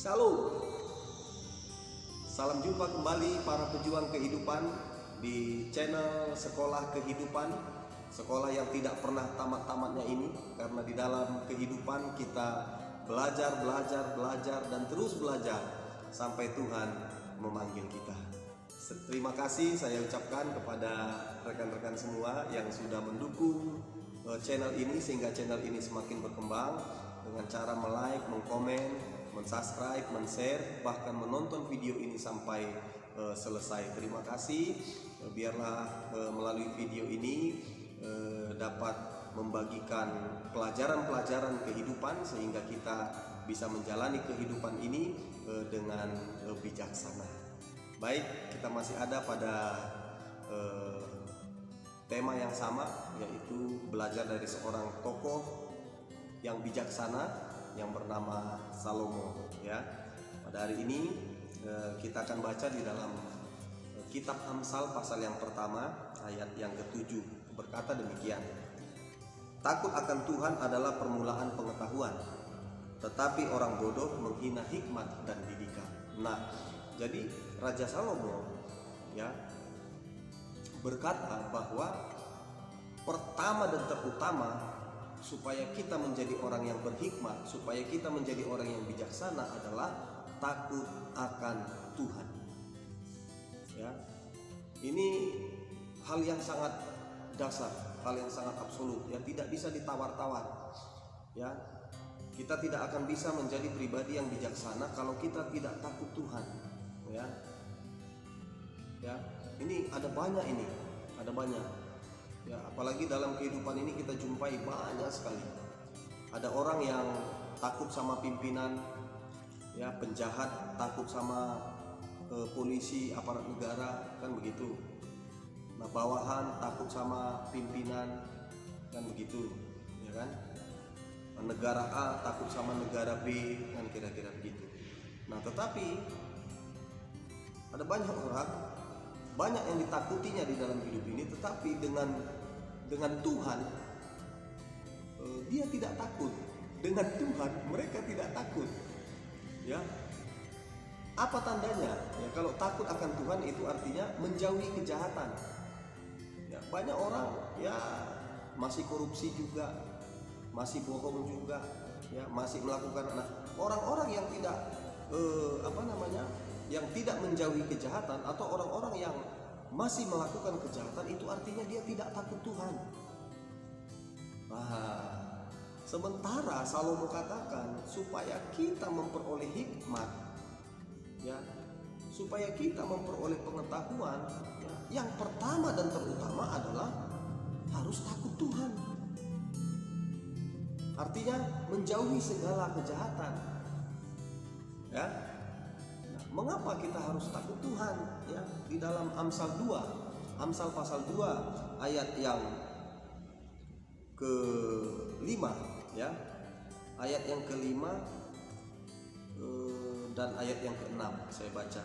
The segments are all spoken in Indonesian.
Shalom. Salam jumpa kembali para pejuang kehidupan di channel Sekolah Kehidupan. Sekolah yang tidak pernah tamat-tamatnya ini, karena di dalam kehidupan kita belajar dan terus belajar sampai Tuhan memanggil kita. Terima kasih saya ucapkan kepada rekan-rekan semua yang sudah mendukung channel ini sehingga channel ini semakin berkembang dengan cara like, komen, subscribe, share, bahkan menonton video ini sampai selesai. Terima kasih. Biarlah melalui video ini dapat membagikan pelajaran-pelajaran kehidupan sehingga kita bisa menjalani kehidupan ini dengan bijaksana. Baik, kita masih ada pada tema yang sama, yaitu belajar dari seorang tokoh yang bijaksana yang bernama Salomo. Ya, pada hari ini kita akan baca di dalam kitab Amsal pasal yang pertama ayat yang ke-7, berkata demikian: takut akan Tuhan adalah permulaan pengetahuan, tetapi orang bodoh menghina hikmat dan didikan. Nah, jadi Raja Salomo ya berkata bahwa pertama dan terutama supaya kita menjadi orang yang berhikmat, supaya kita menjadi orang yang bijaksana adalah takut akan Tuhan. Ya, ini hal yang sangat dasar, hal yang sangat absolut, yang tidak bisa ditawar-tawar. Ya, kita tidak akan bisa menjadi pribadi yang bijaksana kalau kita tidak takut Tuhan. Ya, ini ada banyak ya, apalagi dalam kehidupan ini kita jumpai banyak sekali. Ada orang yang takut sama pimpinan, ya, penjahat takut sama polisi, aparat negara, kan begitu. Nah, bawahan takut sama pimpinan, kan begitu, ya kan. Negara A takut sama negara B, kan kira-kira begitu. Nah, tetapi ada banyak orang, banyak yang ditakutinya di dalam hidup ini, tetapi dengan Tuhan dia tidak takut. Dengan Tuhan mereka tidak takut. Ya, apa tandanya? Ya, kalau takut akan Tuhan itu artinya menjauhi kejahatan. Ya, banyak orang ya masih korupsi juga, masih bohong juga, ya, masih melakukan orang-orang yang tidak yang tidak menjauhi kejahatan, atau orang-orang yang masih melakukan kejahatan, itu artinya dia tidak takut Tuhan. Nah, sementara Salomo katakan supaya kita memperoleh hikmat, ya, supaya kita memperoleh pengetahuan, ya, yang pertama dan terutama adalah harus takut Tuhan. Artinya menjauhi segala kejahatan. Ya. Mengapa kita harus takut Tuhan? Ya, di dalam Amsal pasal 2 ayat yang ke-5, ya. Ayat yang ke-5 dan ayat yang ke-6 saya baca.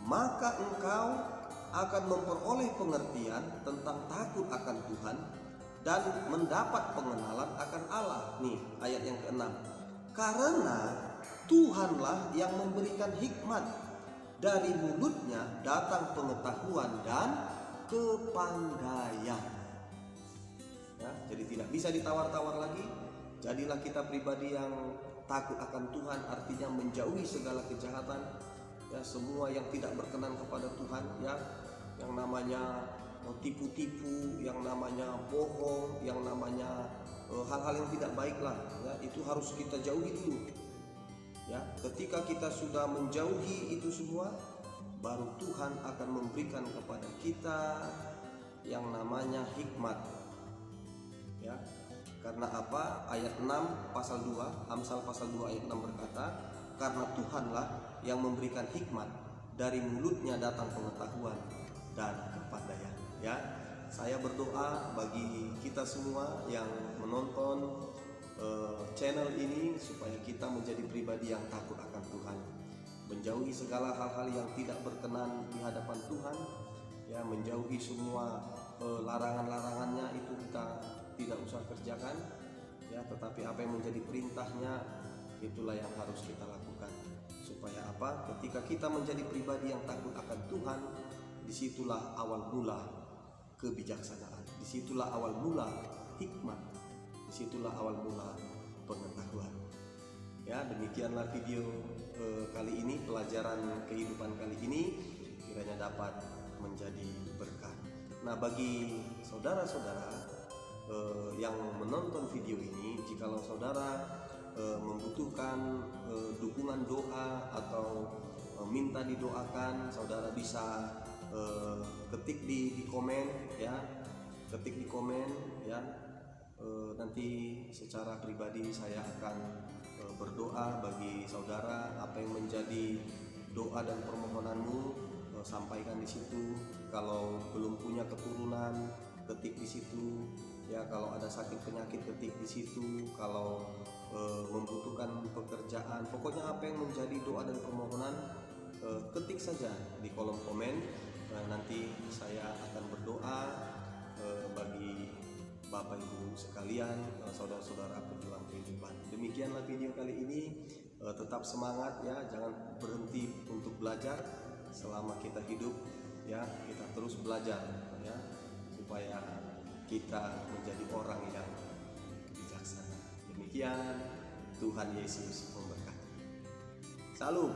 Maka engkau akan memperoleh pengertian tentang takut akan Tuhan dan mendapat pengenalan akan Allah. Nih, ayat yang ke-6. Karena Tuhanlah yang memberikan hikmat, dari mulutnya datang pengetahuan dan kepandaian. Ya, jadi tidak bisa ditawar-tawar lagi. Jadilah kita pribadi yang takut akan Tuhan, artinya menjauhi segala kejahatan, ya, semua yang tidak berkenan kepada Tuhan, ya, yang namanya tipu-tipu, yang namanya bohong, yang namanya hal-hal yang tidak baik lah, ya, itu harus kita jauhi dulu. Ya, ketika kita sudah menjauhi itu semua, baru Tuhan akan memberikan kepada kita yang namanya hikmat. Ya, karena apa? Ayat 6 pasal 2, Amsal pasal 2 ayat 6 berkata, karena Tuhanlah yang memberikan hikmat, dari mulutnya datang pengetahuan dan kepandaian. Ya, saya berdoa bagi kita semua yang menonton channel ini supaya kita menjadi pribadi yang takut akan Tuhan, menjauhi segala hal-hal yang tidak berkenan di hadapan Tuhan, ya, menjauhi semua larangan-larangannya, itu kita tidak usah kerjakan, ya, tetapi apa yang menjadi perintahnya itulah yang harus kita lakukan Supaya apa? Ketika kita menjadi pribadi yang takut akan Tuhan, disitulah awal mula kebijaksanaan, disitulah awal mula hikmat, disitulah awal mula pengetahuan. Ya, demikianlah video kali ini, pelajaran kehidupan kali ini, kiranya dapat menjadi berkat. Nah, bagi saudara-saudara yang menonton video ini, jikalau saudara membutuhkan dukungan doa atau minta didoakan, saudara bisa ketik di komen ya, ketik di komen ya. Nanti secara pribadi saya akan berdoa bagi saudara. Apa yang menjadi doa dan permohonanmu, sampaikan di situ. Kalau belum punya keturunan, ketik di situ ya. Kalau ada sakit penyakit, ketik di situ. Kalau membutuhkan pekerjaan, pokoknya apa yang menjadi doa dan permohonan, ketik saja di kolom komen. Nanti saya akan berdoa bagi Bapak Ibu sekalian, saudara-saudara pejuang kehidupan. Demikianlah video kali ini. Tetap semangat ya, jangan berhenti untuk belajar selama kita hidup ya. Kita terus belajar ya, supaya kita menjadi orang yang bijaksana. Demikian, Tuhan Yesus memberkati. Salam.